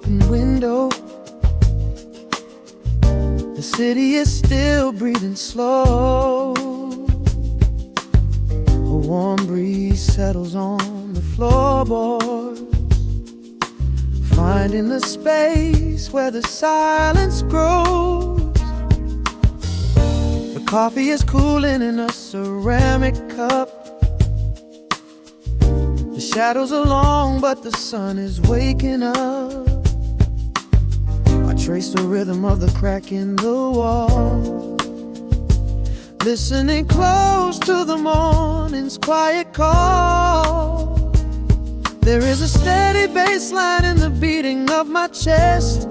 open window. The city is still breathing slow. A warm breeze settles on the floorboards, finding the space where the silence grows. The coffee is cooling in a ceramic cup. The shadows are long, but the sun is waking up. I trace the rhythm of the crack in the wall, listening close to the morning's quiet call. There is a steady bassline in the beating of my chest,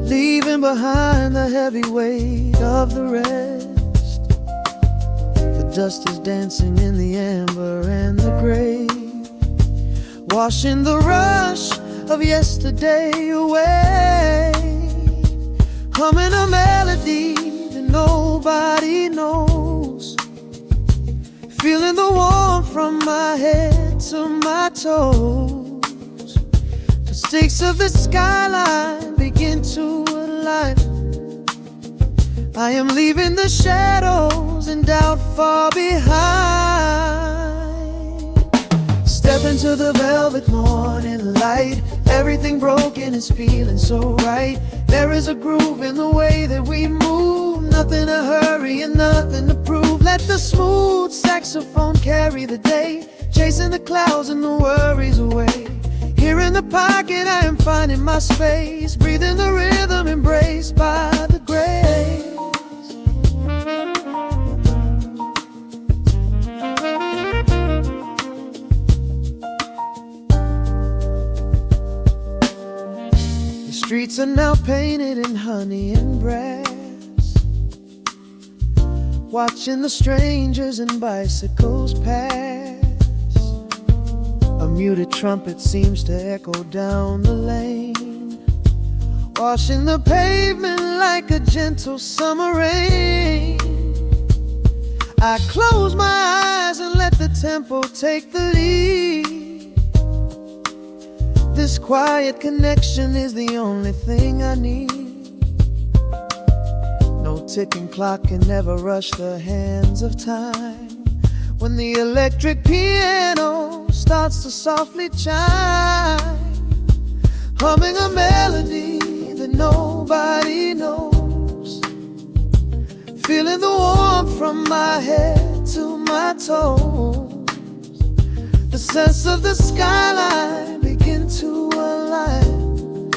leaving behind the heavy weight of the rest. The dust is dancing in the amber and the gray, washing the rush of yesterday away. Humming a melody that nobody knows, feeling the warmth from my head to my toes. The stakes of the skyline begin to align. I am leaving the shadows and doubt far behind. Step into the velvet morning light. Everything broken is feeling so right. There is a groove in the way that we move. Nothing to hurry and nothing to prove. Let the smooth saxophone carry the day, chasing the clouds and the worries away. Here in the pocket I am finding my space, breathing the rhythm embraced by the grace. The streets are now painted in honey and brass, watching the strangers and bicycles pass. A muted trumpet seems to echo down the lane, washing the pavement like a gentle summer rain. I close my eyes and let the tempo take the lead. This quiet connection is the only thing I need. No ticking clock can never rush the hands of time. When the electric piano starts to softly chime, humming a melody that nobody knows, feeling the warmth from my head to my toes. The sense of the skyline begin to align.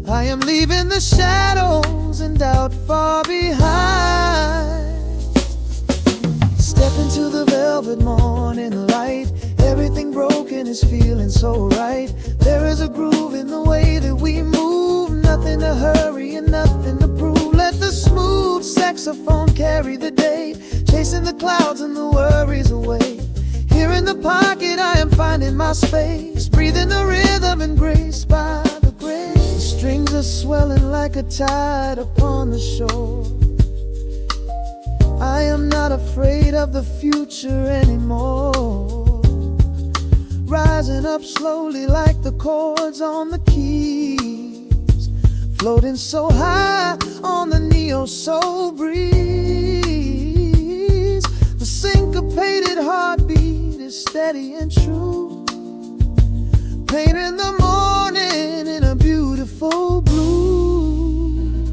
I am leaving the shadows and doubt far behind. Step into the velvet morning light. Everything broken is feeling so right. There is a groove in the way that we move. Nothing to hurry and nothing to prove. Let the smooth saxophone carry the day, chasing the clouds and the worries away. Here in the pocket I am finding my space, breathing the rhythm and grace by the grace. The strings are swelling like a tide upon the shore. I am not afraid of the future anymore, rising up slowly like the chords on the keys, floating so high on the neo-soul breeze. The syncopated heartbeat is steady and true, painting the morning in a beautiful blue.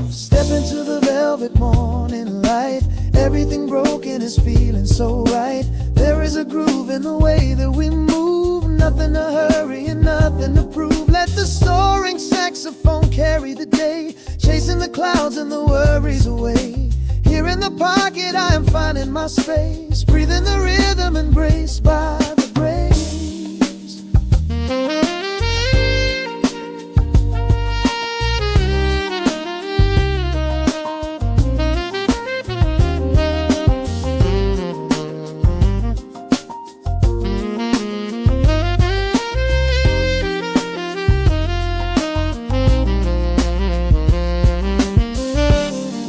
Step into the velvet morning light. Everything broken is feeling so right. There is a groove in the way that we move. Nothing to hurry and nothing to prove. Let the soaring saxophone carry the day, chasing the clouds and the worries away. Here in the pocket I am finding my space, breathing the rhythm embraced by the grace.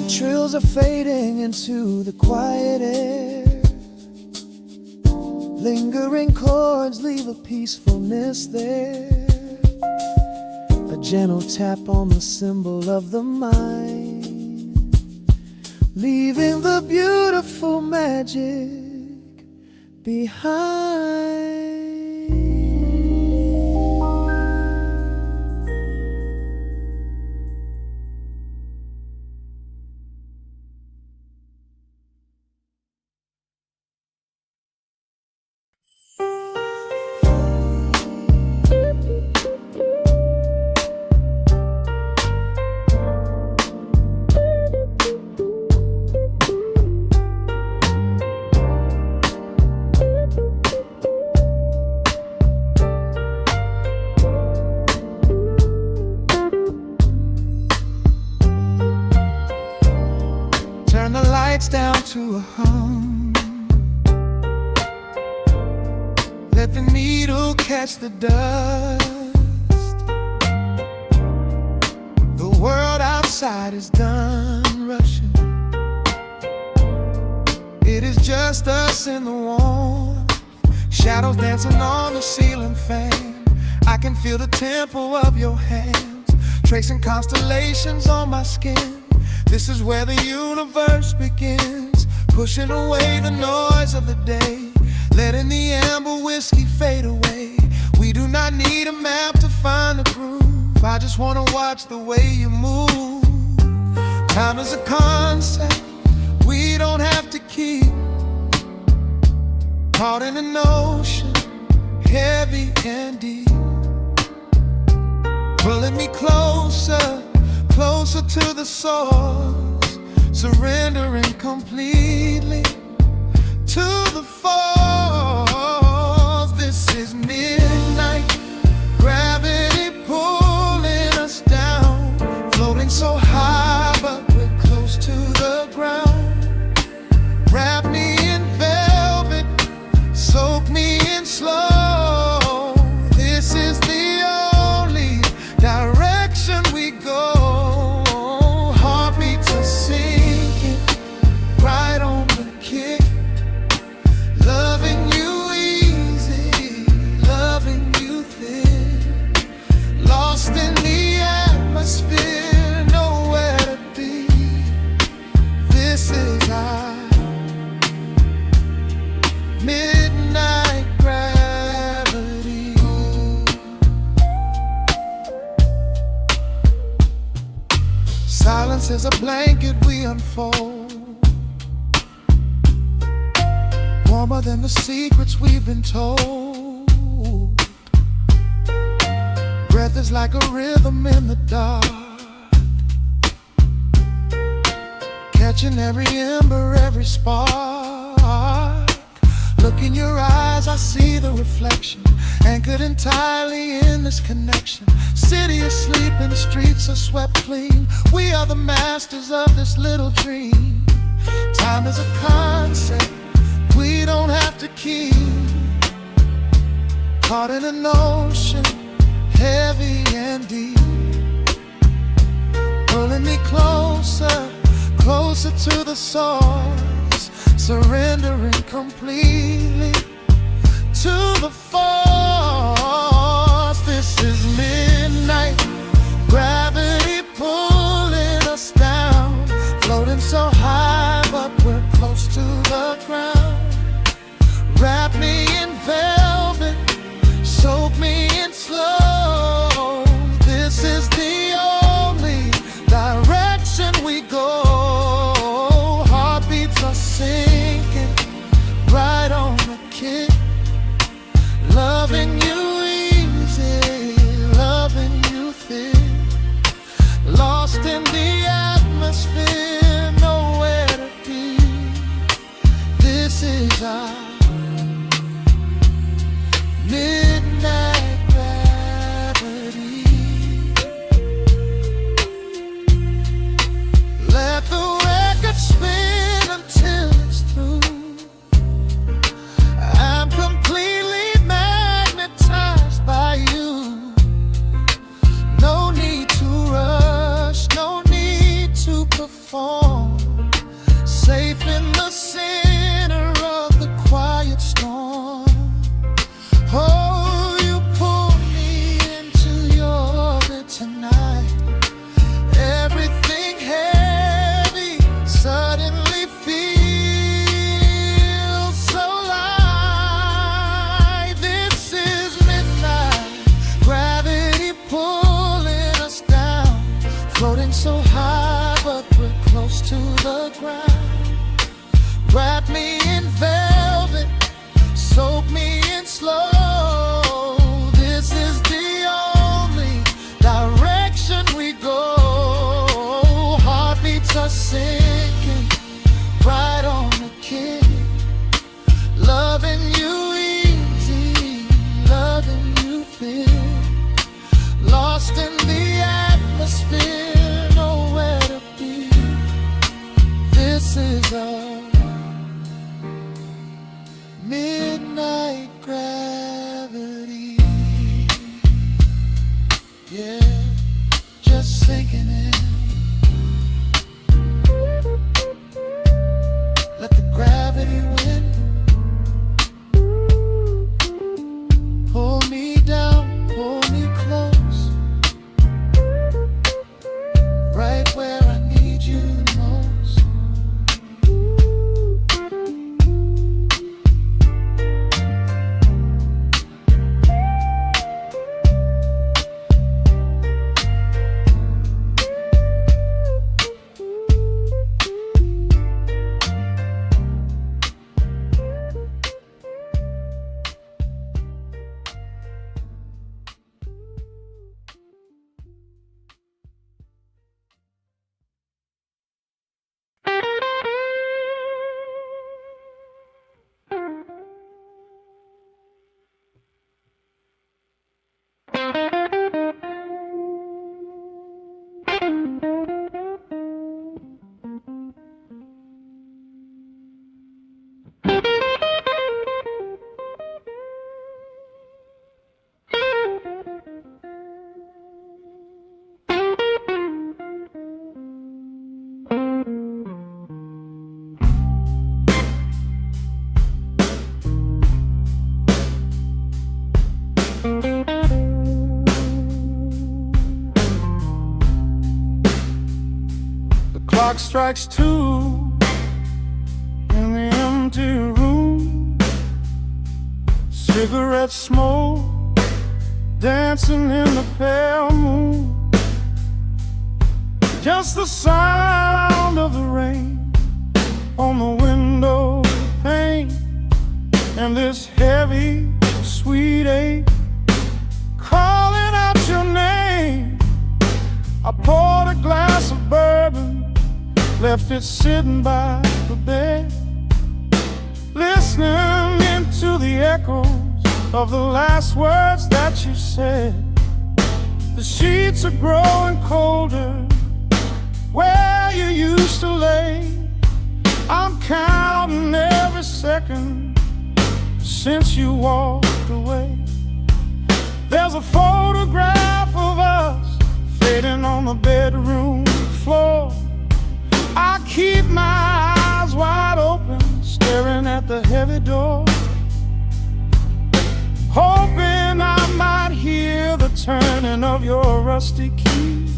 Trills are fading into the quiet air. Lingering chords leave a peacefulness there, a gentle tap on the symbol of the mind, leaving the beautiful magic behind. Turn the lights down to a hum. Let the needle catch the dust. The world outside is done rushing. It is just us in the warmth. Shadows dancing on the ceiling fan. I can feel the tempo of your hands, tracing constellations on my skin. This is where the universe begins, pushing away the noise of the day, letting the amber whiskey fade away. We do not need a map to find the groove. I just wanna watch the way you move. Time is a concept we don't have to keep. Caught in an ocean, heavy and deep, pulling me closer, closer to the source, surrendering completely to the force. This is midnight, gravity pulling us down, floating so high but we're close to the ground. Wrap me in velvet, soak me in slow. This is the only direction we go. Midnight gravity. Silence is a blanket we unfold, warmer than the secrets we've been told. Breath is like a rhythm in the dark, catching every ember, every spark. Look in your eyes, I see the reflection, anchored entirely in this connection. City is sleeping, streets are swept clean. We are the masters of this little dream. Time is a concept we don't have to keep. Caught in an ocean, heavy and deep, pulling me closer, closer to the source, surrendering completely to the force. This is midnight, gravity pulling us down, floating so high but we're close to the ground. Wrap me in velvet, soak me in slow. This is the only direction we go. Heartbeats are sinking, right on the kick. Loving you easy, loving you thick. Lost in the atmosphere, nowhere to be. This is our midnight gravity. Let the record spin until it's through. I'm completely magnetized by you. No need to rush, no need to perform. Safe in the center of the quiet. the ground. Wrap me in velvet, soak me in slow. This is the only direction we go. Heartbeats are sinking right on the kick. Loving you easy, loving you thick. Lost in the atmosphere, nowhere to be. This is our midnight gravity. Yeah, just sinking in. Let the gravity win. Pull me down, pull me close, right where I need you the most. Clock strikes 2 in the empty room. Cigarette smoke dancing in the pale moon. Just the sound of the rain on the window pane, and this heavy, sweet ache calling out your name. I poured a glass of bourbon, left it sitting by the bed, listening into the echoes of the last words that you said. The sheets are growing colder where you used to lay. I'm counting every second since you walked away. There's a photograph of us fading on the bedroom floor. I keep my eyes wide open, staring at the heavy door, hoping I might hear the turning of your rusty key,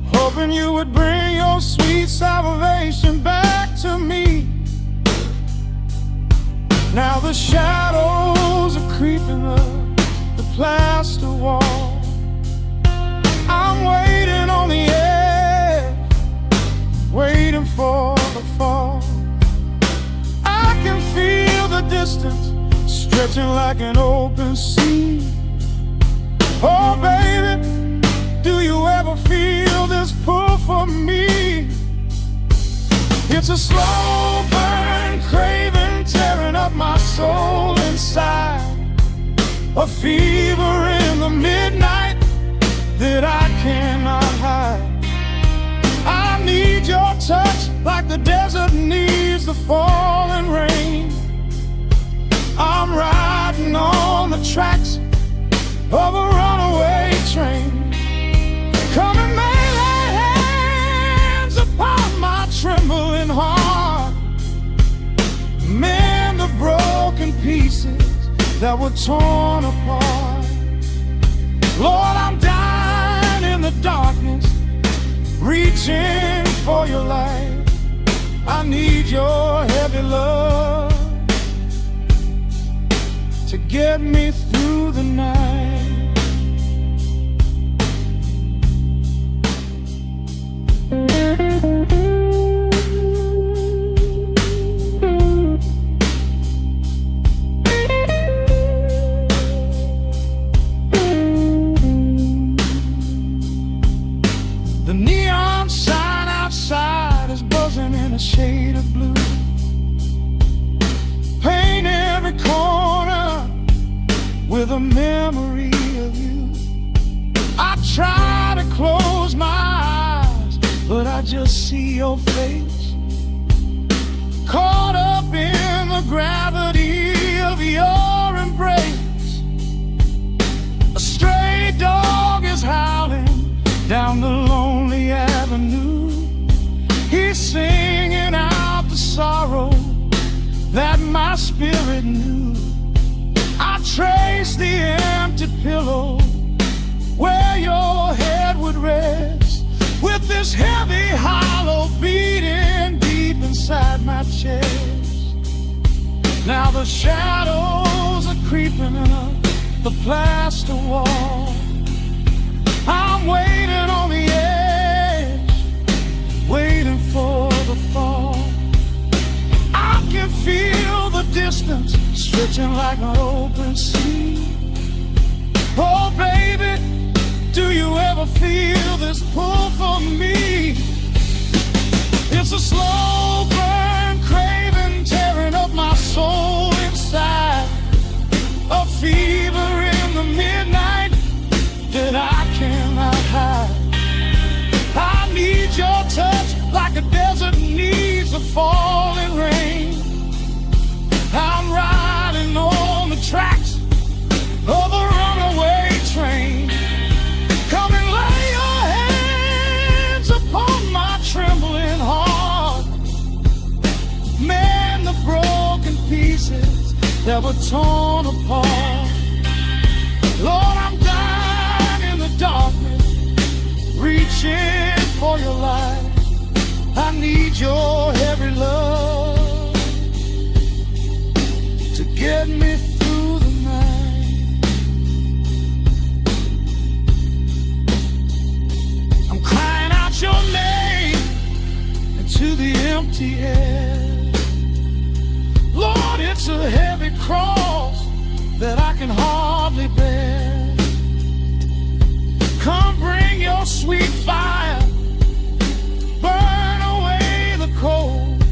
hoping you would bring your sweet salvation back to me. Now the shadows are creeping up the plaster wall. I'm waiting on the edge, waiting for the fall. I can feel the distance stretching like an open sea. Oh baby, do you ever feel this pull for me? It's a slow burn craving tearing up my soul inside, a fever in the midnight that I cannot hide. I need your touch like the desert needs the falling rain. I'm riding on the tracks of a runaway train. Come and lay hands upon my trembling heart, mend the broken pieces that were torn apart. Lord, I'm dying in the darkness, reaching for your light. I need your heavy love to get me through the night. a shade of blue. Paint every corner with a memory of you. I try to close my eyes, but I just see your face, caught up in the gravity of your embrace. A stray dog is howling down the lonely avenue. He's singing out the sorrow that my spirit knew. I trace the empty pillow where your head would rest, with this heavy hollow beating deep inside my chest. Now the shadows are creeping up the plaster wall. I'm waiting on the edge, waiting for the fall. I can feel the distance stretching like an open sea. Oh baby, do you ever feel this pull for me? It's a slow burn craving tearing up my soul inside, a fever in the midnight that I cannot hide. I need your touch like a desert needs a falling rain. I'm riding on the tracks of a runaway train. Come and lay your hands upon my trembling heart. Mend the broken pieces that were torn apart. Lord, I'm dying in the darkness, reaching for your light. I need your heavy love to get me through the night. I'm crying out your name into the empty air. Lord, it's a heavy cross that I can hardly bear. Come bring your sweet fire, burn away the cold.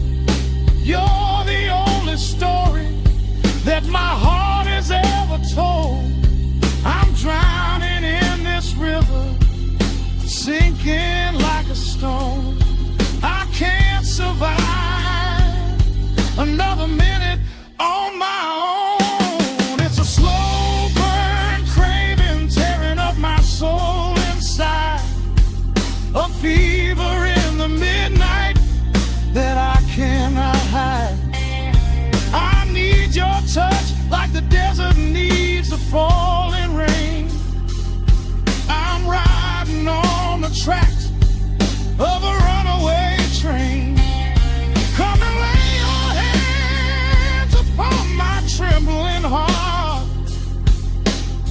You're the only story that my heart has ever told. I'm drowning in this river, sinking like a stone. I can't survive another minute on my own. It's a slow burn craving tearing up my soul inside, a fever in the midnight that I cannot hide. I need your touch like the desert needs the falling rain. I'm riding on the tracks of a runaway train. Come and lay your hands upon my trembling heart.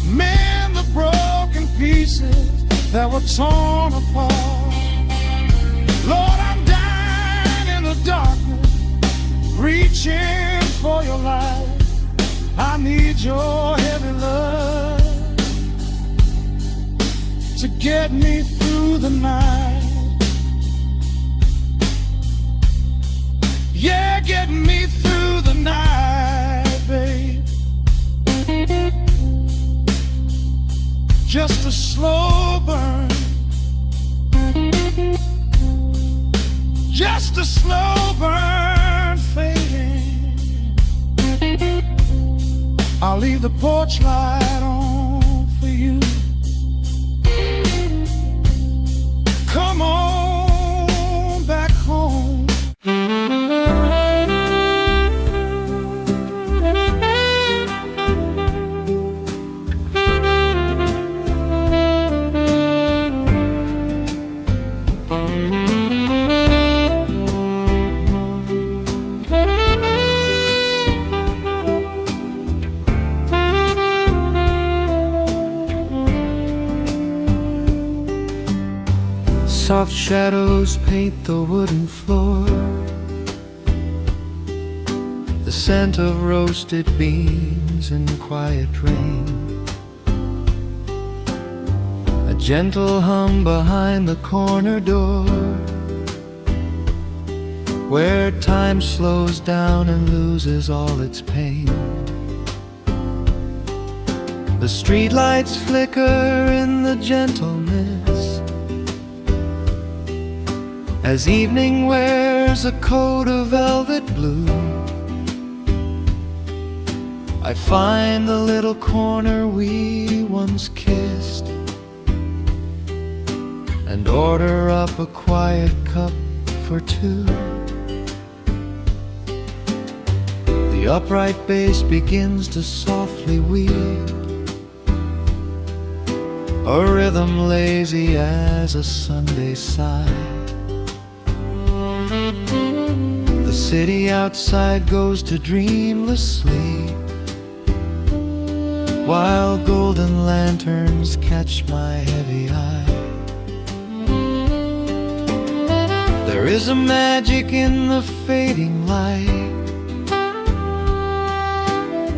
Mend the broken pieces that were torn apart. Lord, I'm dying in the darkness, reaching for your light. I need your heavy love to get me through the night. Yeah, get me through the night, babe. Just a slow burn, just a slow burn fading. I'll leave the porch light on for you. Come on back home. Soft shadows paint the wooden floor, the scent of roasted beans and quiet rain, a gentle hum behind the corner door, where time slows down and loses all its pain. The streetlights flicker in the gentle mist as evening wears a coat of velvet blue. I find the little corner we once kissed and order up a quiet cup for two. The upright bass begins to softly weep, a rhythm lazy as a Sunday sigh. The city outside goes to dreamless sleep, while golden lanterns catch my heavy eye. There is a magic in the fading light,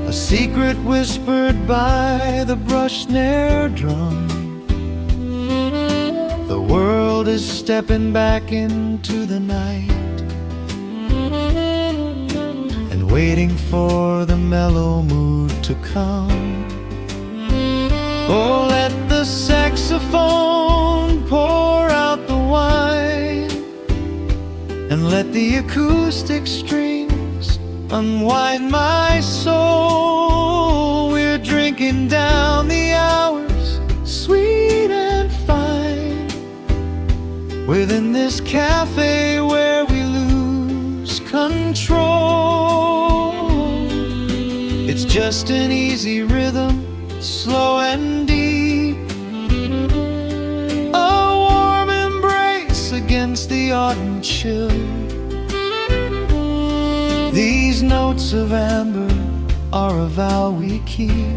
a secret whispered by the brush snare drum. The world is stepping back into the night and waiting for the mellow mood to come. Oh, let the saxophone pour out the wine, and let the acoustic strings unwind my soul. We're drinking down the hours, sweet and fine, within this cafe where we lose control. It's just an easy rhythm, slow and deep, a warm embrace against the autumn chill. These notes of amber are a vow we keep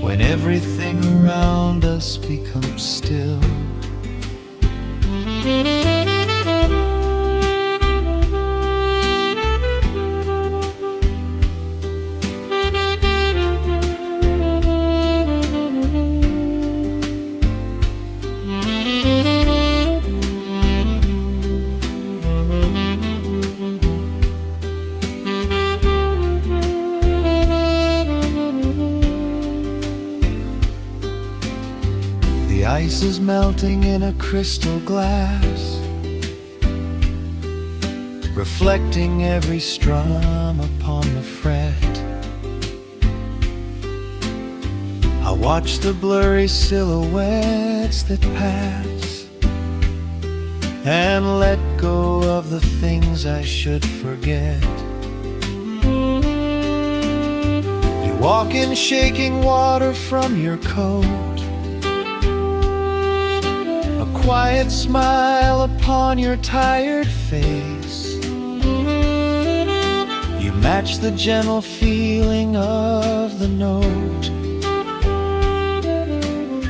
when everything around us becomes still. The ice is melting in a crystal glass, reflecting every strum upon the fret. I watch the blurry silhouettes that pass and let go of the things I should forget. You walk in shaking water from your coat, quiet smile upon your tired face. You match the gentle feeling of the note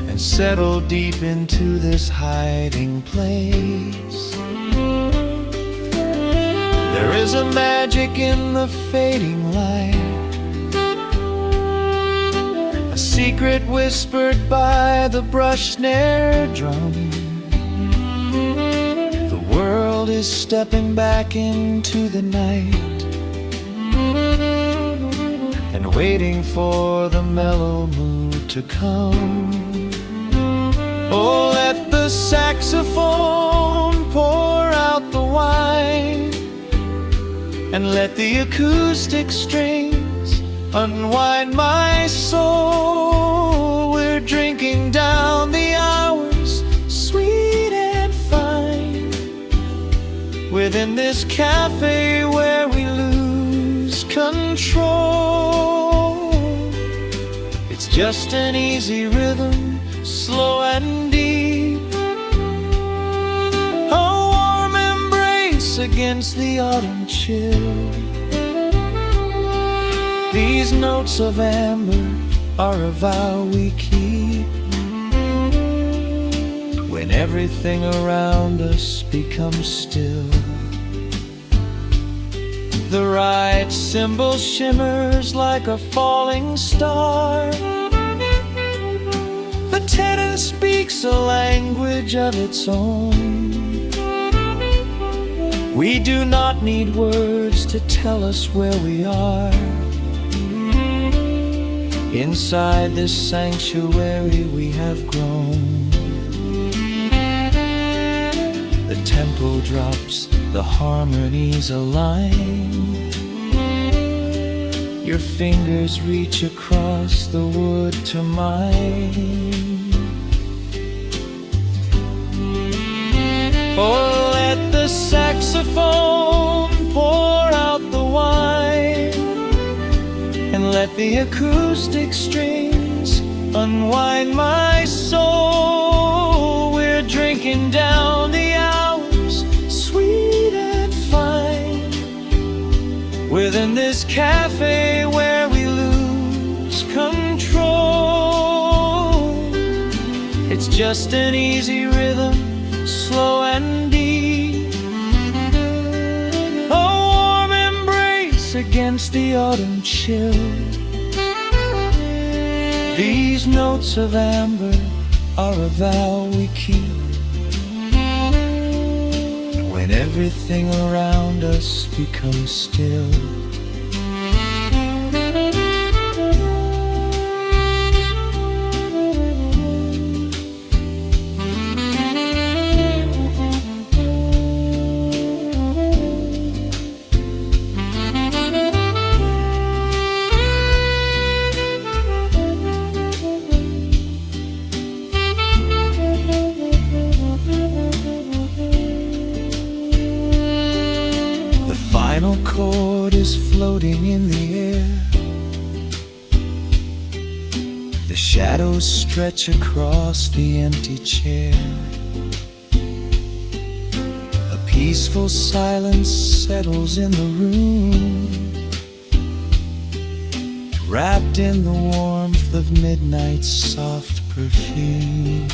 and settle deep into this hiding place. There is a magic in the fading light, a secret whispered by the brush snare drum. The world is stepping back into the night and waiting for the mellow mood to come. Oh, let the saxophone pour out the wine, and let the acoustic strings unwind my soul. We're drinking down the hours, sweet and fine, within this cafe where we lose control. It's just an easy rhythm, slow and deep, a warm embrace against the autumn chill. These notes of amber are a vow we keep when everything around us becomes still. The right cymbal shimmers like a falling star. The tenor speaks a language of its own. We do not need words to tell us where we are. Inside this sanctuary we have grown. The tempo drops, the harmonies align. Your fingers reach across the wood to mine. Oh, let the saxophone pour out the wine, and let the acoustic strings unwind my soul. We're drinking down the hours, sweet and fine, within this cafe where we lose control. It's just an easy rhythm, slow and deep, a warm embrace against the autumn chill. These notes of amber are a vow we keep when everything around us becomes still. Final chord is floating in the air. The shadows stretch across the empty chair. A peaceful silence settles in the room, wrapped in the warmth of midnight's soft perfume.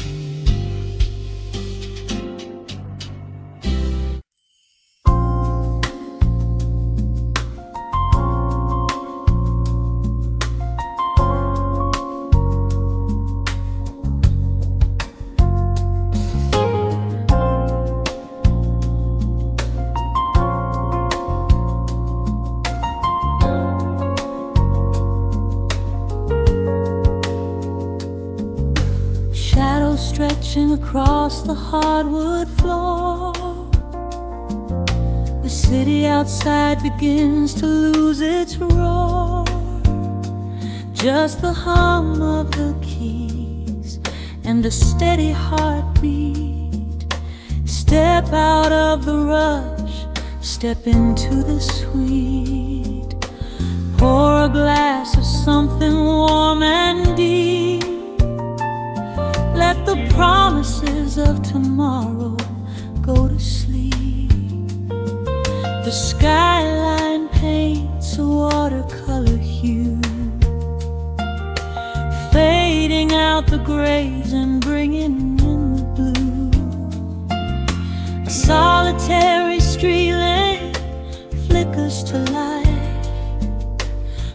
Stretching across the hardwood floor, the city outside begins to lose its roar. Just the hum of the keys and a steady heartbeat. Step out of the rush, step into the sweet. Pour a glass of something warm and deep. Let the promises of tomorrow go to sleep. The skyline paints a watercolor hue, fading out the grays and bringing in the blue. A solitary street lamp flickers to light,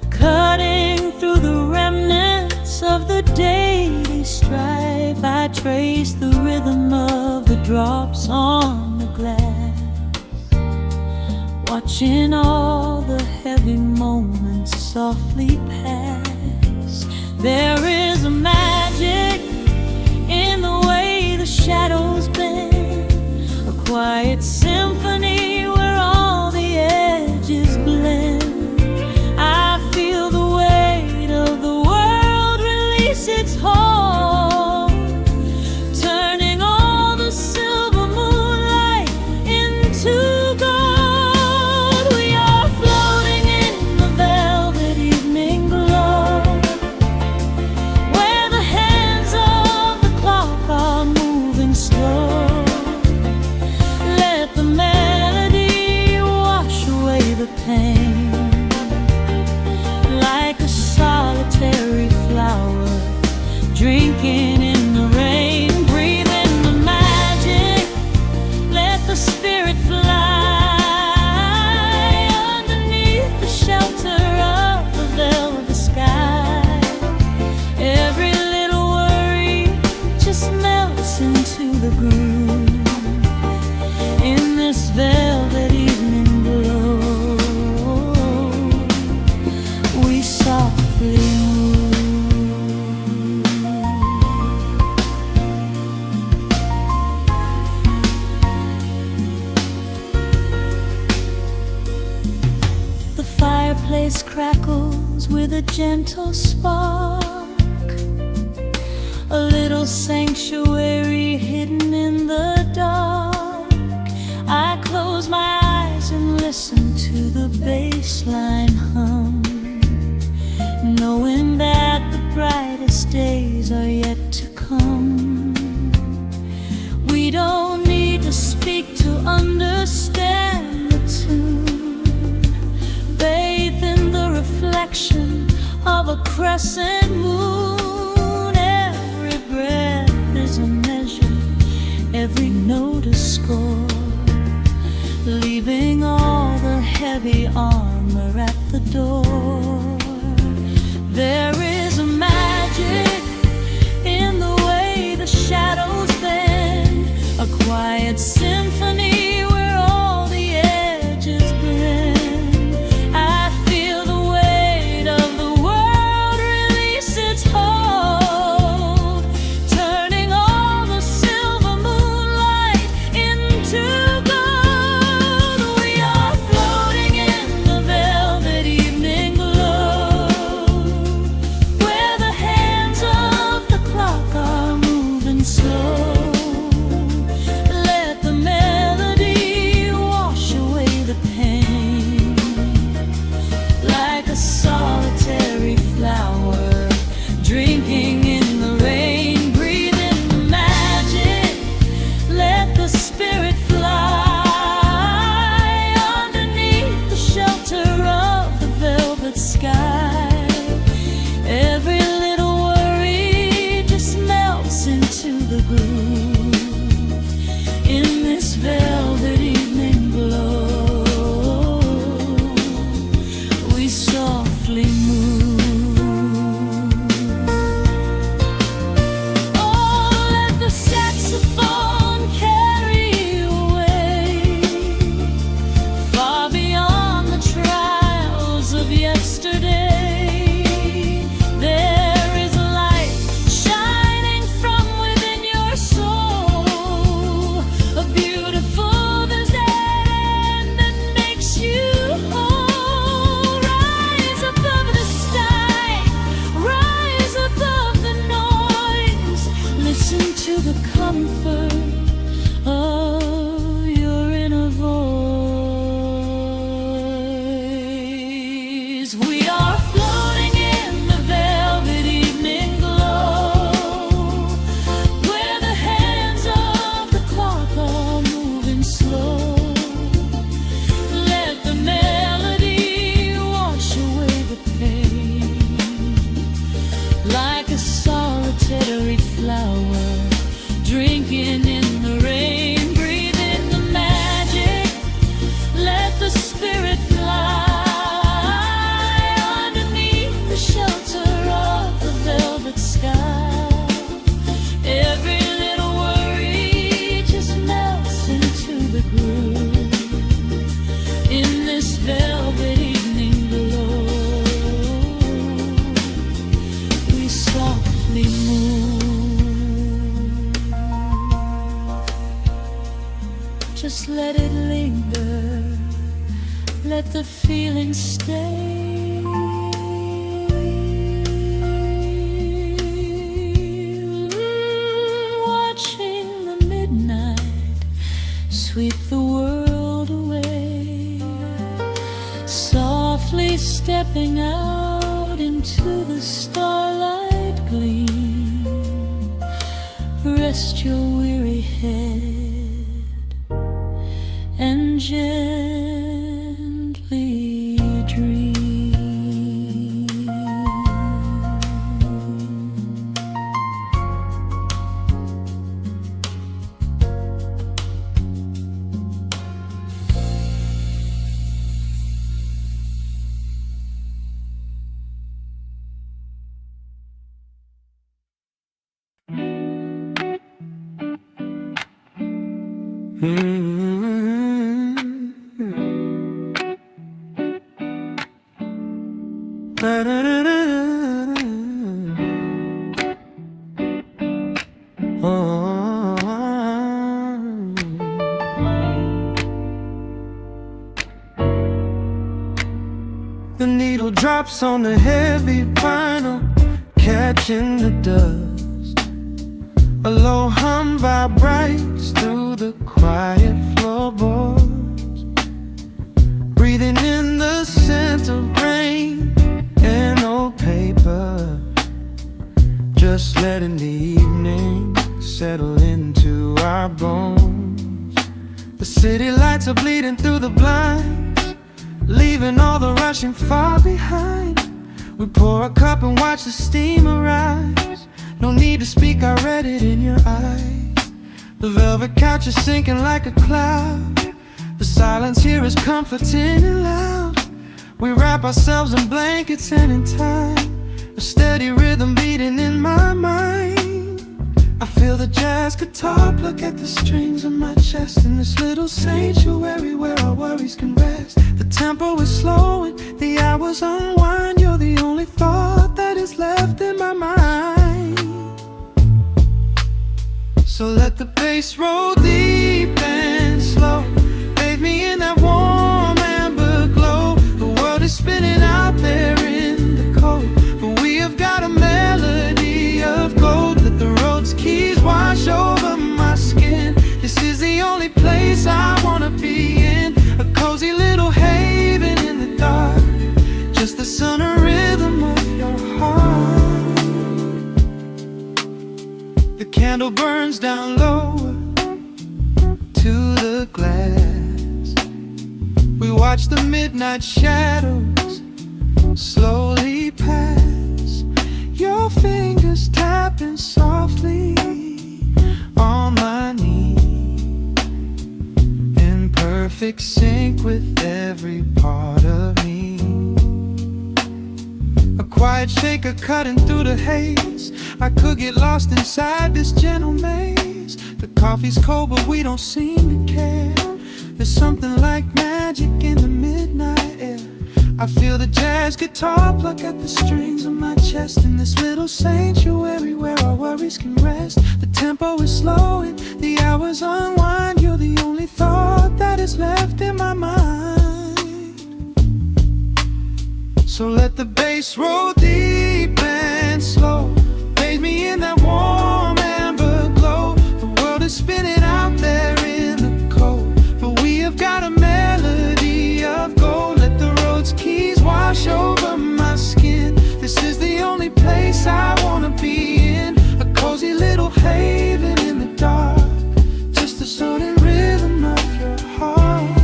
cutting through the remnants of the daily strife. I trace the rhythm of the drops on the glass, watching all the heavy moments softly pass. There is a magic in the way the shadows bend, a quiet symphony where all the edges blend. I feel the weight of the world release its hold, turning all the silver moonlight into gold. We are floating in the velvet evening glow, where the hands of the clock are moving slow. Let the melody wash away the pain, like a solitary flower drinking in the rain. Breathe in the magic, let the spirit fly underneath the shelter of the velvet sky. Every little worry just melts into the groove in this velvet with a gentle spark, a little sanctuary hidden in the dark. I close my eyes and listen to the bassline hum, knowing that the brightest days are yet to come. We don't need to speak to understand the tune. Bathe in the reflection of a crescent moon. Every breath is a measure, every note a score, leaving all the heavy armor at the door. There is a magic in the way the shadows bend, a quiet symphony where all the edges blend. I feel the weight of the world release its hold, turning all the silver moonlight into gold. We are floating in the velvet evening glow, where the hands of the clock are moving slow. Let the melody wash away the pain, like a solitary flower drinking in the rain. Breathe in the magic, let the spirit fly underneath the shelter of the velvet sky. Every little worry just melts into the groove in this velvet evening glow. We softly move. Oh, let the saxophone carry you away, far beyond the trials of yesterday. There is a light shining from within your soul, a beautiful vision that makes you whole. Rise above the sky, rise above the noise. Listen to the comfort of your inner voice. We are floating in the velvet evening glow, where the hands of the clock are moving slow. Let the melody wash away the pain, like a solitary flower drinking in the rain. Breathe in the magic, let the spirit fly underneath the shelter of the velvet sky. Every little worry just melts into the groove in this velvet evening glow. We softly move. Just let it linger, let the feeling stay. Watching the midnight sweep the world away, softly stepping out into the starlight gleam. Rest your weary head and gently dream. The needle needle drops on the heavy vinyl, catching the dust. A low hum vibrates through the quiet floorboards, breathing in the scent of rain and old paper, just letting the evening settle into our bones. The city lights are bleeding through the blinds, leaving all the rushing far behind. We pour a cup and watch the steam arise. No need to speak, I read it in your eyes. The velvet couch is sinking like a cloud. The silence here is comforting and loud. We wrap ourselves in blankets and in time, a steady rhythm beating in my mind. I feel the jazz guitar pluck at the strings of my chest, in this little sanctuary where our worries can rest. The tempo is slowing, the hours unwind. You're the only thought that is left in my mind. So let the bass roll deep and slow, bathe me in that warm amber glow. The world is spinning out there in the cold, but we have got a melody of gold. Let the road's keys wash over my skin. This is the only place I wanna be in, a cozy little haven in the dark, just the sun and rhythm of your heart. The candle burns down lower to the glass. We watch the midnight shadows slowly pass. Your fingers tapping softly on my knee, in perfect sync with every part of me. A quiet shaker cutting through the haze. I could get lost inside this gentle maze. The coffee's cold but we don't seem to care. There's something like magic in the midnight air. I feel the jazz guitar pluck at the strings of my chest, in this little sanctuary where our worries can rest. The tempo is slowing, the hours unwind. You're the only thought that is left in my mind. So let the bass roll deep and slow, bathe me in that warm amber glow. The world is spinning out there in the cold, but we have got a melody of gold. Let the road's keys wash over my skin. This is the only place I wanna be in, a cozy little haven in the dark, just the sound and rhythm of your heart.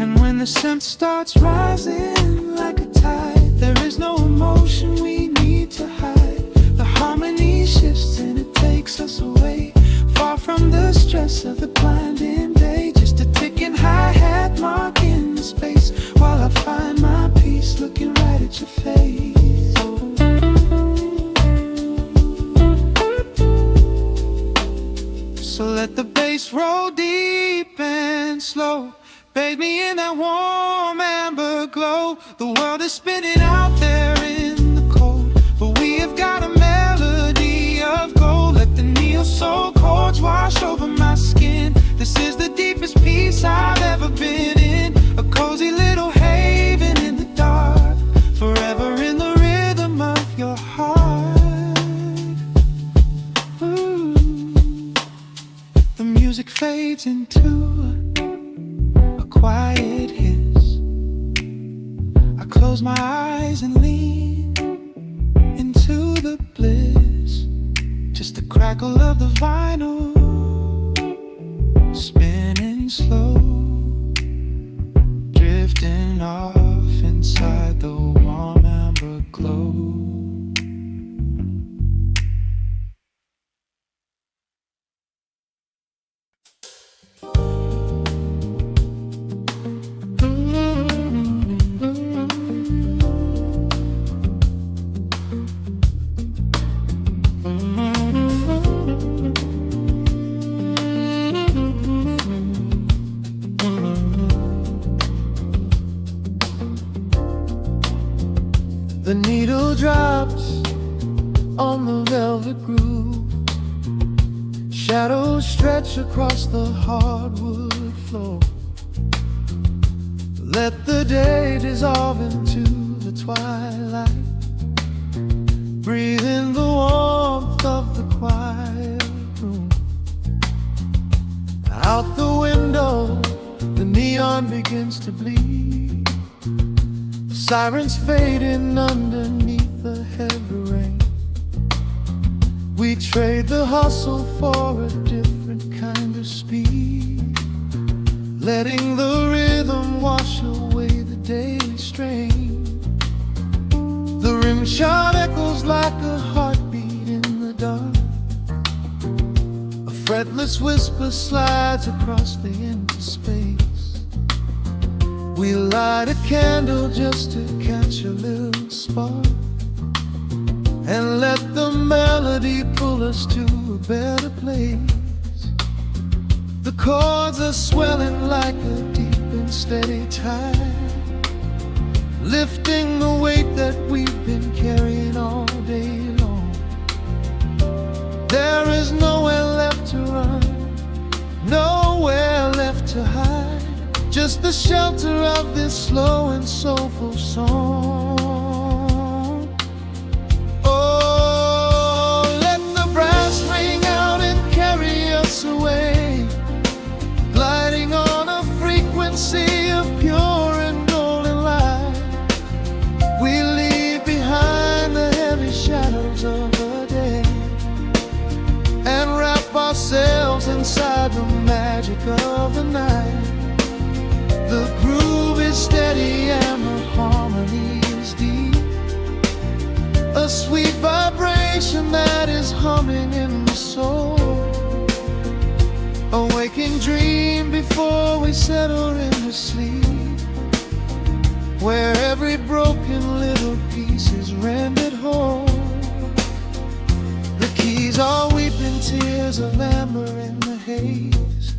And when the scent starts rising like a tide, there is no emotion we need to hide. The harmony shifts and it takes us away, far from the stress of the blinding day. Just a ticking hi-hat marking the space, while I find my peace looking right at your face. So let the bass roll deep and slow, bathe me in that warm amber glow. The world is spinning out there in the cold, but we have got a melody of gold. Let the neo-soul chords wash over my skin. This is the deepest peace I've ever been in, a cozy little haven in the dark, forever in the rhythm of your heart. Ooh. The music fades into a quiet hiss. I close my eyes and lean into the bliss, just the crackle of the vinyl spinning slow, drifting off inside the warm amber glow. The needle drops on the velvet groove. Shadows stretch across the hardwood floor. Let the day dissolve into the twilight. Breathe in the warmth of the quiet room. Out the window, the neon begins to bleed. Sirens fading underneath the heavy rain. We trade the hustle for a different kind of speed, letting the rhythm wash away the daily strain. The rim shot echoes like a heartbeat in the dark. A fretless whisper slides across the empty space. We light a candle just to catch a little spark, and let the melody pull us to a better place. The chords are swelling like a deep and steady tide, lifting the weight that we've been carrying all day long. There is nowhere left to run, nowhere left to hide, just the shelter of this slow and soulful song. Oh, let the brass ring out and carry us away, gliding on a frequency of pure and golden light. We leave behind the heavy shadows of the day and wrap ourselves inside the magic of the night. The groove is steady and the harmony is deep, a sweet vibration that is humming in the soul. A waking dream before we settle into sleep, where every broken little piece is rendered whole. The keys are weeping tears of amber in the haze,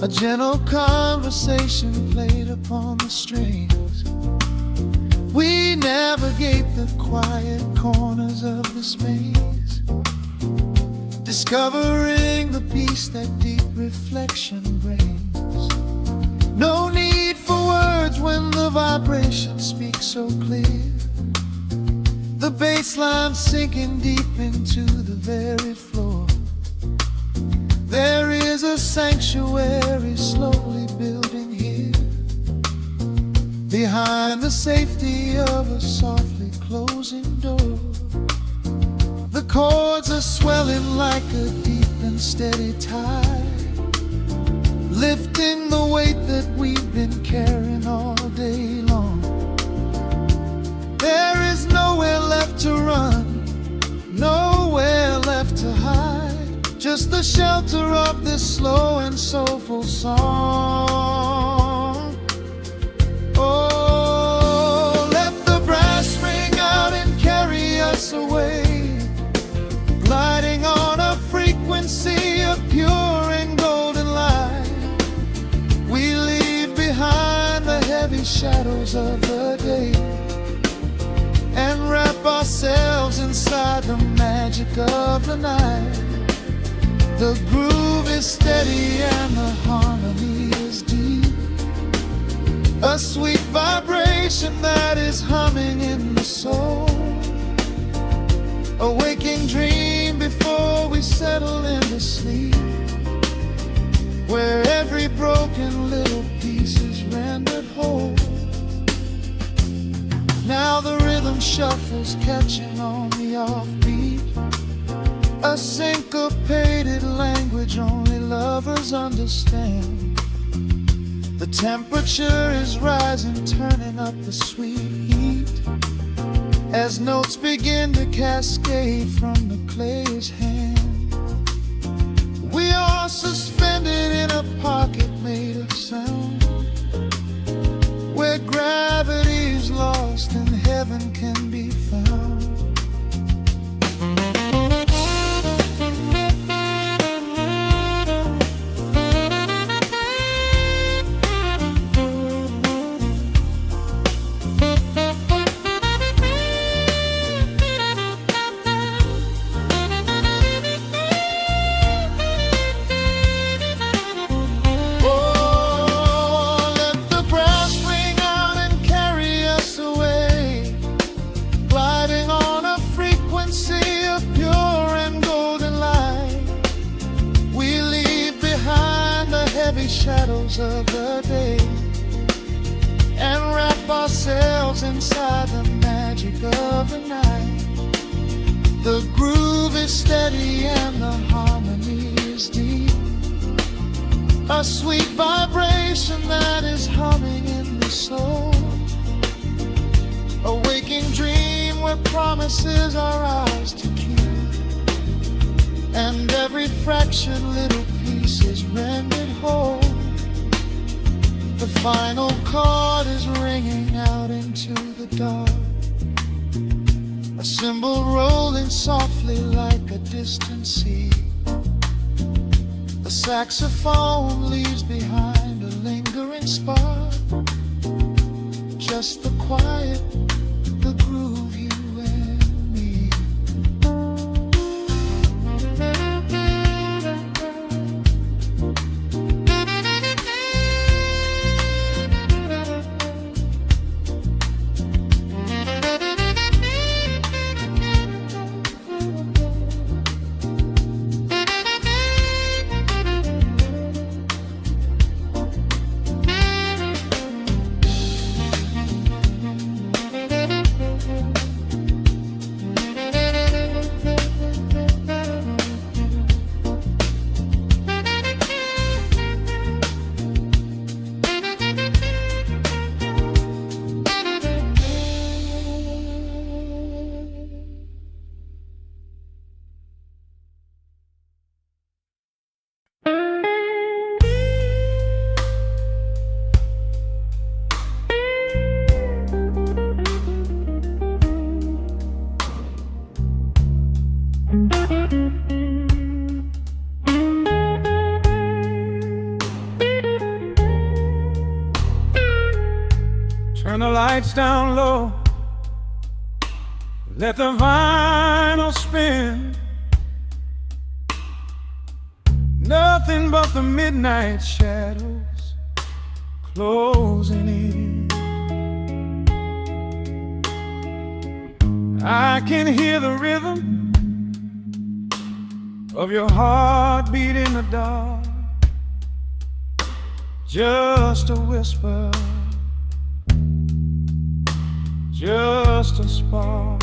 a gentle conversation played upon the strings. We navigate the quiet corners of this maze, discovering the peace that deep reflection brings. No need for words when the vibration speaks so clear. The bassline sinking deep into the very floor. There is a sanctuary slowly building here, behind the safety of a softly closing door. The chords are swelling like a deep and steady tide, lifting the weight that we've been carrying all day long. There is nowhere left to run, nowhere left to hide, just the shelter of this slow and soulful song. Oh, let the brass ring out and carry us away, gliding on a frequency of pure and golden light. We leave behind the heavy shadows of the day and wrap ourselves inside the magic of the night. The groove is steady and the harmony is deep, a sweet vibration that is humming in the soul. A waking dream before we settle into sleep, where every broken little piece is rendered whole. Now the rhythm shuffles, catching on the offbeat, a syncopated language only lovers understand. The temperature is rising, turning up the sweet heat, as notes begin to cascade from the clay's hand. We are suspended in a pocket made of sound, where gravity is lost and heaven can be found. shadows of the day and wrap ourselves inside the magic of the night. The groove is steady and the harmony is deep, a sweet vibration that is humming in the soul, a waking dream where promises are ours to keep, and every fractured little piece is rendered whole. The final chord is ringing out into the dark, a cymbal rolling softly like a distant sea. The saxophone leaves behind a lingering spark, just the quiet, the groove, you and me. Turn the lights down low, let the vinyl spin. Nothing but the midnight shadows closing in. I can hear the rhythm of your heartbeat in the dark, just a whisper, just a spark.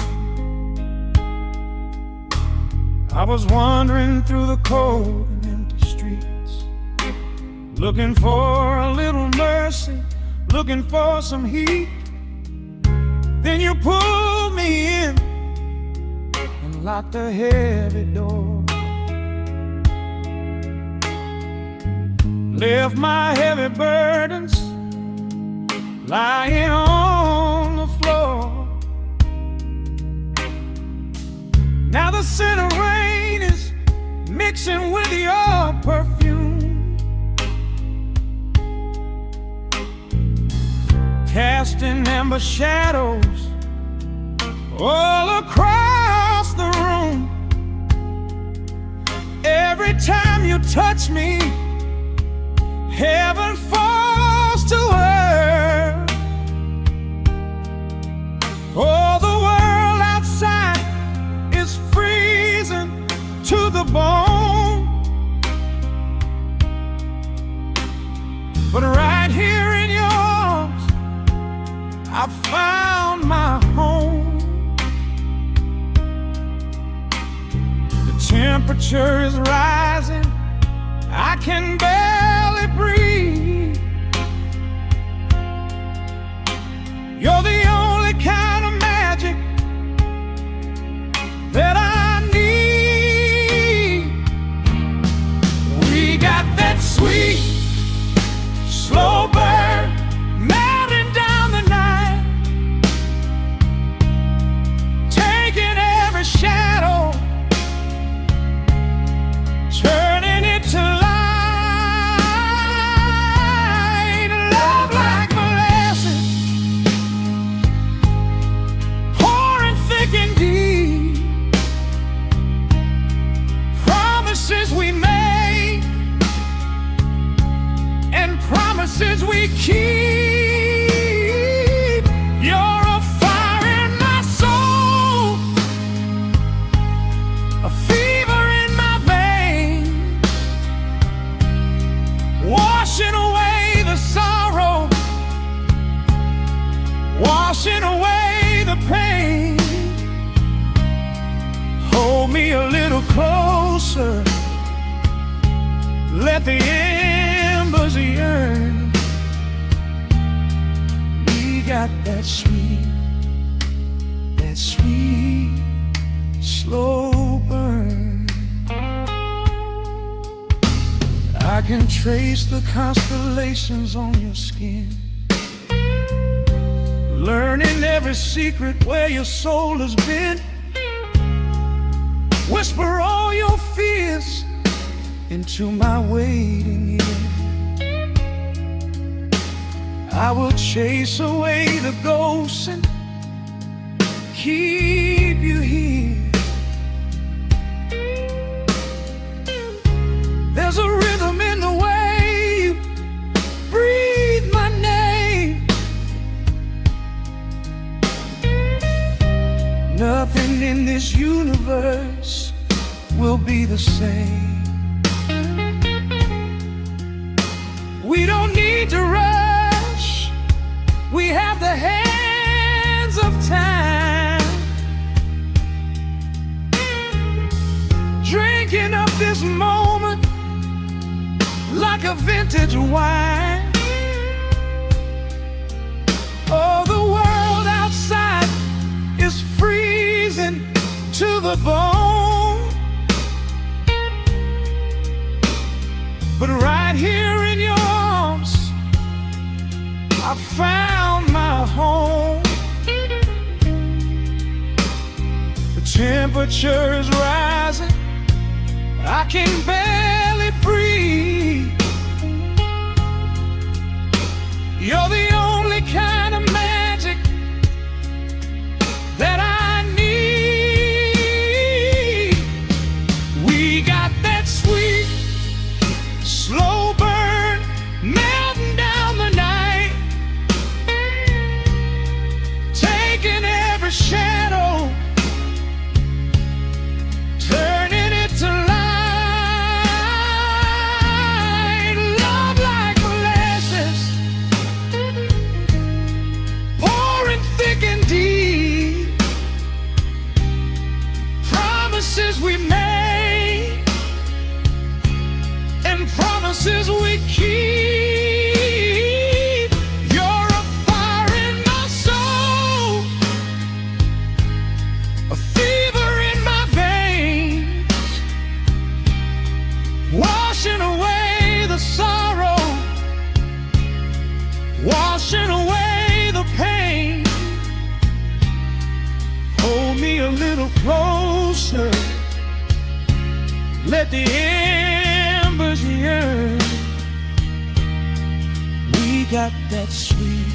I was wandering through the cold and empty streets, looking for a little mercy, looking for some heat. Then you pulled me in and locked the heavy door, left my heavy burdens lying on the floor. Now the scent of rain is mixing with your perfume, casting amber shadows all across the room. Every time you touch me, heaven falls to earth. Oh, the world outside is freezing to the bone, but right here in your arms I found my home. The temperature is rising, I can barely breathe. You're the only kind of magic that I need. We got that sweet, slow burn melting down the night, taking every shadow, turning it to light. Love like molasses, pouring thick and deep. Promises we make and promises we keep. You're a fire in my soul, a fever in my veins, washing let the embers yearn. We got that sweet slow burn. I can trace the constellations on your skin, learning every secret where your soul has been. Whisper all your fears into my waiting ear. I will chase away the ghosts and keep you here. There's a rhythm in the way you breathe my name. Nothing in this universe will be the same. We don't need to rush. We have the hands of time, drinking up this moment like a vintage wine. Oh, the world outside is freezing to the bone, but right here in your arms I found my home. The temperature is rising, I can barely breathe. You're the only kind of magic that I need. We got that sweet, slow burn melting down the night, taking every shadow, turning it to light. Love like molasses, pouring thick and deep. Promises we made and promises we keep. You're a fire in my soul, a fever in my veins, washing away the sorrow, washing away the pain. Hold me a little closer, let the embers yearn. We got that sweet,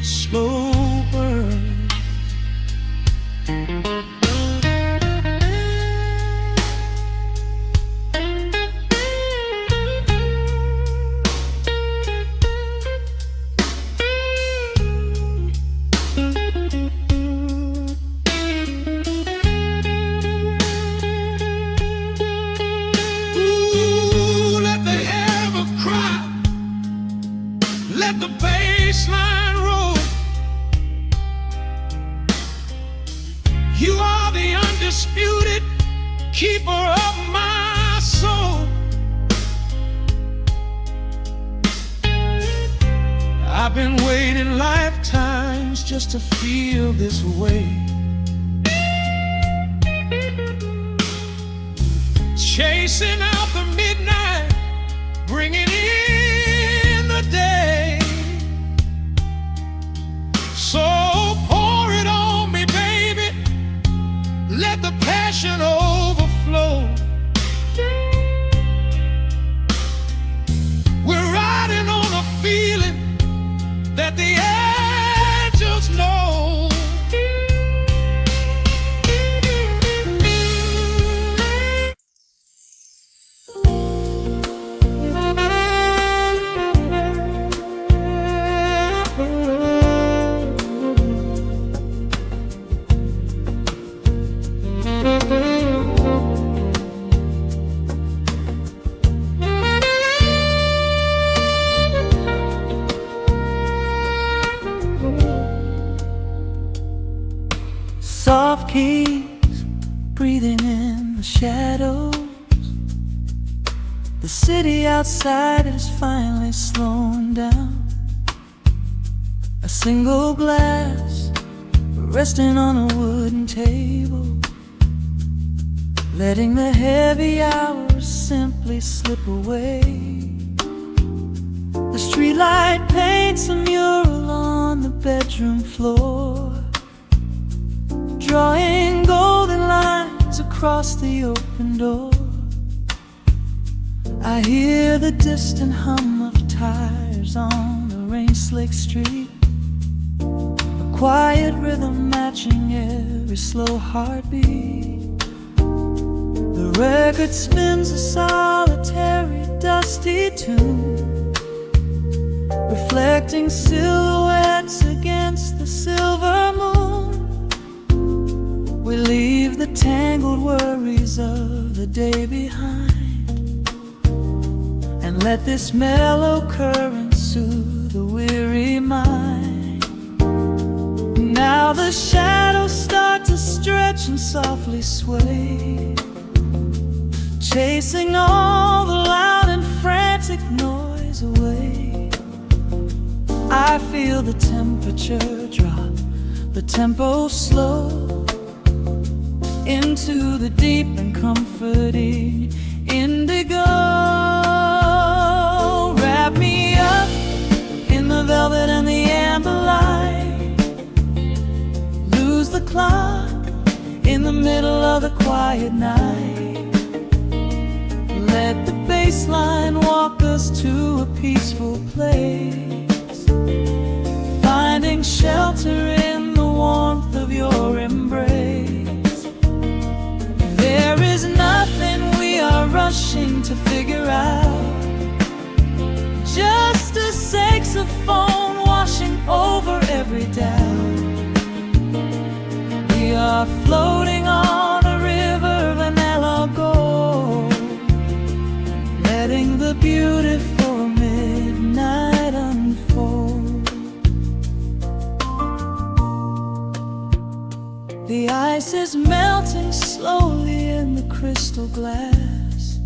slow burn. Ooh, let the ever cry, let the bassline roll. You are the undisputed keeper of my soul. I've been waiting lifetimes just to feel this way, chasing out the midnight, bringing in the day. So pour it on me, baby, let the passion overflow. We're riding on a feeling that the angels know. Soft keys breathing in the the shadows. The city outside is finally slowing down. A single glass resting on a wooden table, letting the heavy hours simply slip away. The streetlight paints a mural on the bedroom floor, drawing golden lines across the open door. I hear the distant hum of tires on the rain-slicked street, a quiet rhythm matching every slow heartbeat. The record spins a solitary, dusty tune, reflecting silhouettes against the silver moon. We leave the tangled worries of the day behind, and let this mellow current soothe the weary mind. Now the shadows start to stretch and softly sway, chasing all the loud and frantic noise away. I feel the temperature drop, the tempo slow, into the deep and comforting indigo. Wrap me up in the velvet and the amber light, lose the clock in the middle of the quiet night. Let the bassline walk us to a peaceful place, finding shelter in the warmth of your embrace. There is nothing we are rushing to figure out, just a saxophone washing over every doubt. We are floating on a river, vanilla gold, letting the beautiful midnight unfold. The ice is melting slowly in the crystal glass.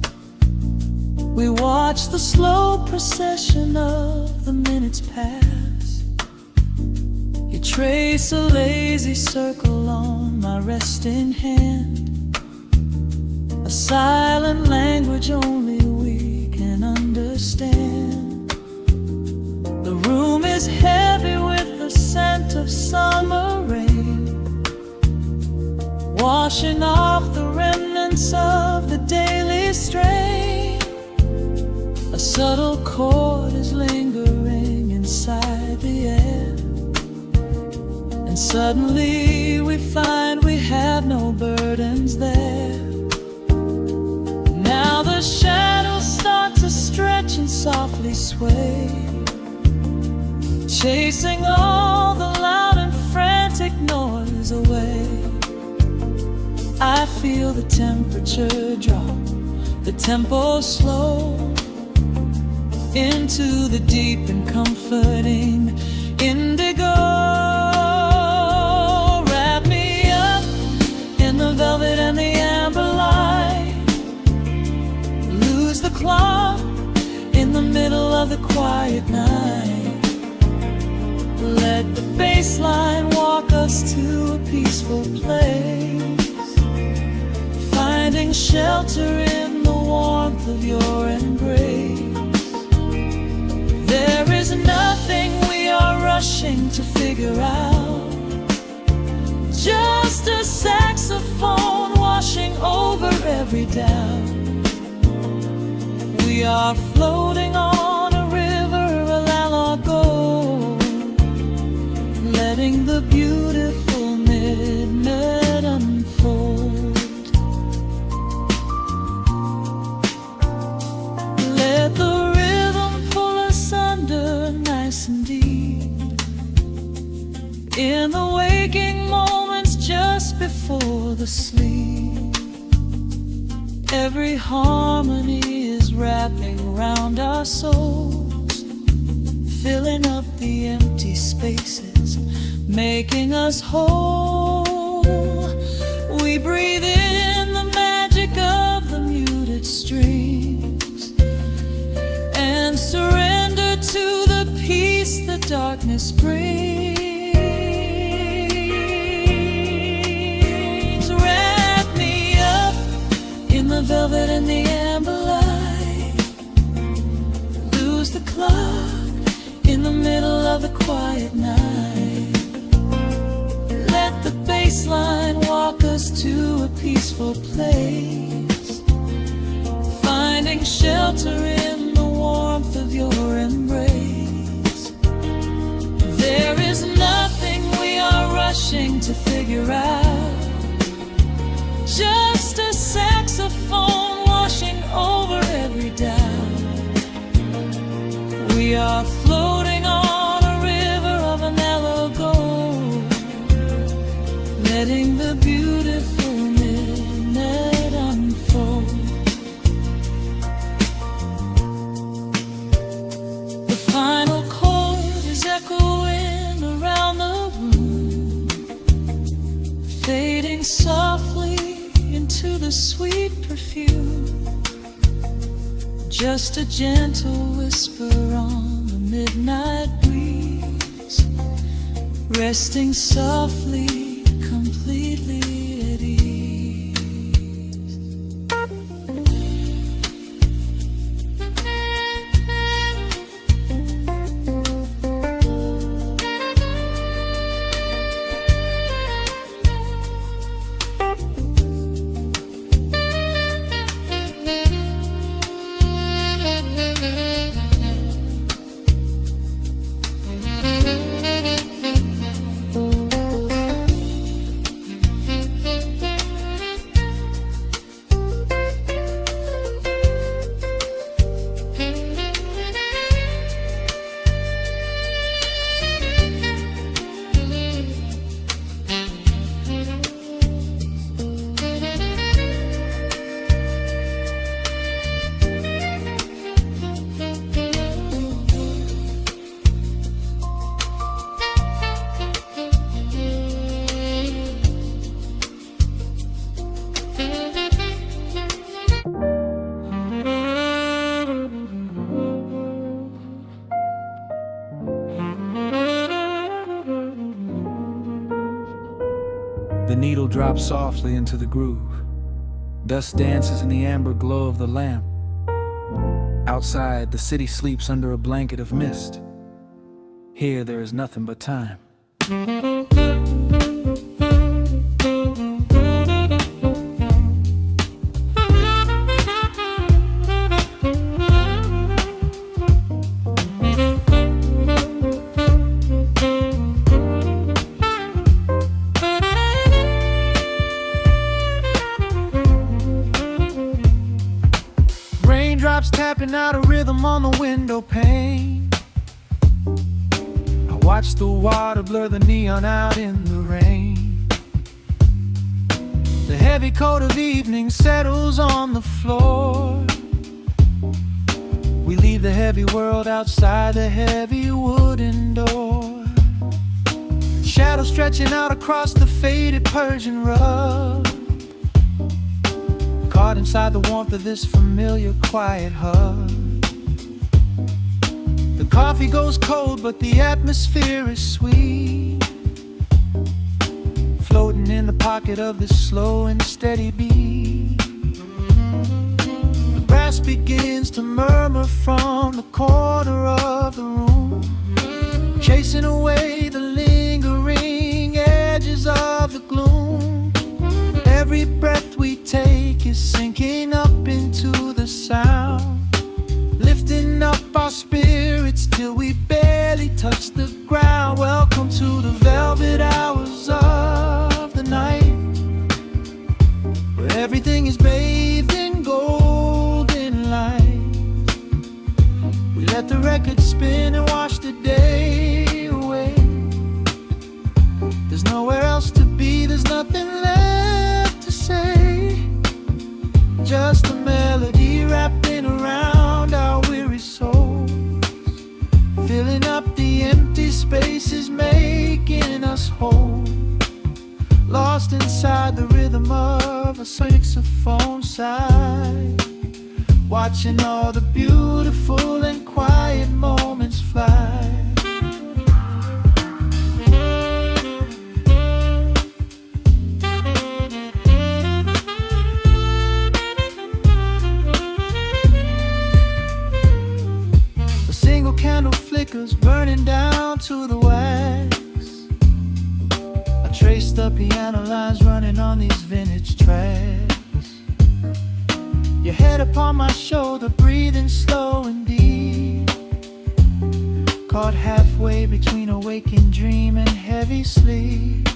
We watch the slow procession of the minutes pass. You trace a lazy circle on my resting hand, a silent language only we can understand. The room is heavy with the scent of summer rain, washing off the remnants of the daily strain. A subtle chord is lingering inside the air, and suddenly we find we have no burdens there. Now the shadows start to stretch and softly sway, chasing all the loud and frantic noise away. I feel the temperature drop, the tempo slow, into the deep and comforting indigo. Wrap me up in the velvet and the amber light, lose the clock in the middle of the quiet night. Let the bassline walk us to a peaceful place, finding shelter in the warmth of your embrace. There is nothing we are rushing to figure out, just a saxophone washing over every doubt. We are floating on a river, a la gold, letting the beautiful midnight unfold. Let the rhythm pull us under nice and deep, in the waking moments just before the sleep. Every harmony is wrapping round our souls, filling up the empty spaces, making us whole. We breathe in the magic darkness brings. Wrap me up in the velvet and the amber light. Lose the clock in the middle of the quiet night. Let the bassline walk us to a peaceful place, finding shelter in the warmth of your embrace. There is nothing we are rushing to figure out, just a saxophone washing over every doubt. We are floating on a river of a mellow gold, letting the beautiful midnight unfold. The final chord is echoing around the room, fading softly into the sweet perfume. Just a gentle whisper on the midnight breeze, resting softly, completely at ease. The needle drops softly into the groove. Dust dances in the amber glow of the lamp. Outside, the city sleeps under a blanket of mist. Here, there is nothing but time. Raindrops tapping out a rhythm on the window pane. I watch the water blur the neon out in the rain. The heavy coat of evening settles on the floor. We leave the heavy world outside the heavy wooden door. Shadows stretching out across the faded Persian rug, caught inside the warmth of this familiar quiet hug. The coffee goes cold, but the atmosphere is sweet, floating in the pocket of this slow and steady beat. The brass begins to murmur from the corner of the room, chasing away the lingering edges of the gloom. Every breath we take is sinking up into the sound, lifting up our spirits till we barely touch the ground. Welcome to the velvet hours of the night, where everything is bathed in golden light. We let the record spin and wash the day away. There's nowhere else to be, there's nothing left to say. Just a melody wrapping around our weary souls, filling up the empty spaces, making us whole. Lost inside the rhythm of a saxophone sigh, watching all the beautiful and quiet moments fly. speakers burning down to the wax. I trace the piano lines running on these vintage tracks. Your head upon my shoulder, breathing slow and deep, caught halfway between a waking dream and heavy sleep.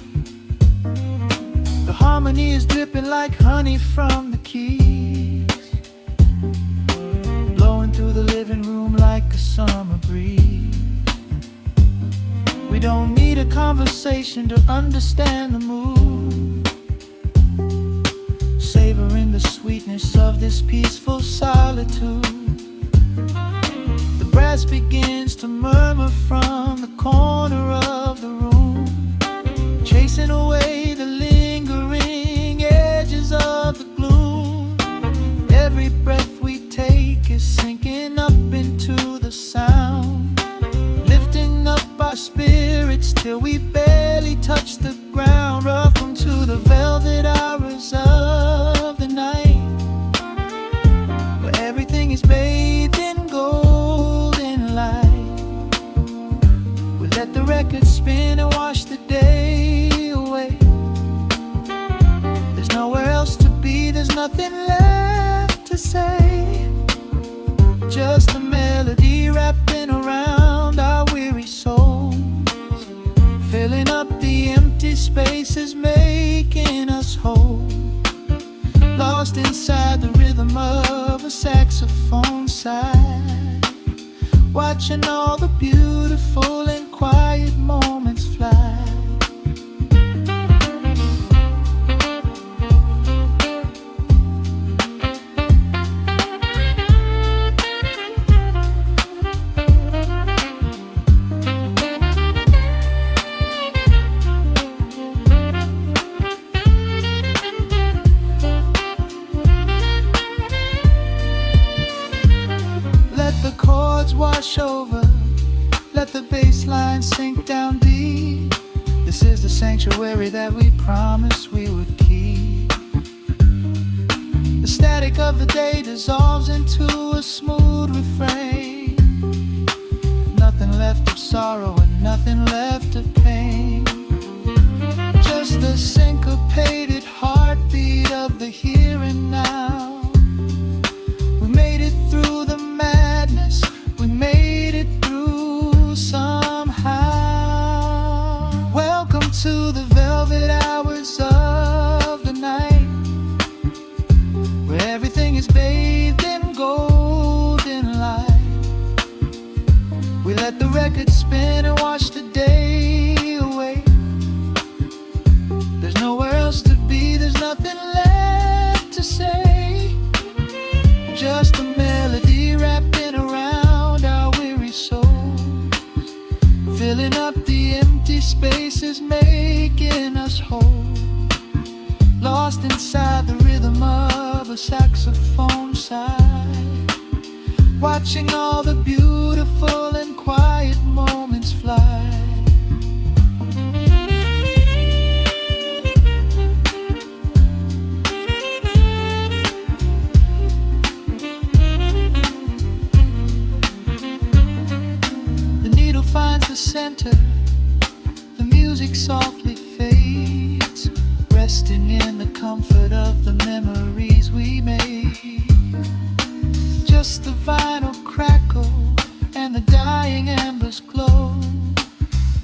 The harmony is dripping like honey from the keys, blowing through the living room like a summer breeze. We don't need a conversation to understand the mood, savoring the sweetness of this peaceful solitude. The brass begins to murmur from the corner of the room, chasing away the lingering edges of the gloom. Every breath we take is sinking up into the sound, lifting up our spirits till we barely touch the ground. Welcome to the velvet hours of the night, where everything is bathed in golden light. We let the record spin and wash the day away. There's nowhere else to be, there's nothing left to say. Just a melody wrapping around our weary souls, filling up the empty spaces, making us whole. Lost inside the rhythm of a saxophone sigh, watching all the beautiful and quiet moments fly. The chords wash over, let the bassline sink down deep. This is the sanctuary that we promised we would keep. The static of the day dissolves into a smooth refrain. Nothing left of sorrow and nothing left of pain, just the syncopated heartbeat of the here and now. We made it through the madness, we made it through somehow. Welcome to the velvet hours of the night, where everything is bathed in golden light. We let the record spin and wash the day away. There's nowhere else to be, there's nothing left to say. Just a melody wrapping around our weary souls, filling up the empty spaces, making us whole. Lost inside the rhythm of a saxophone sigh, watching all the beautiful and quiet moments fly. Finds the center, the music softly fades, resting in the comfort of the memories we made. Just the vinyl crackle and the dying embers glow.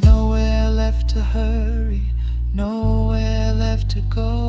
Nowhere left to hurry, nowhere left to go.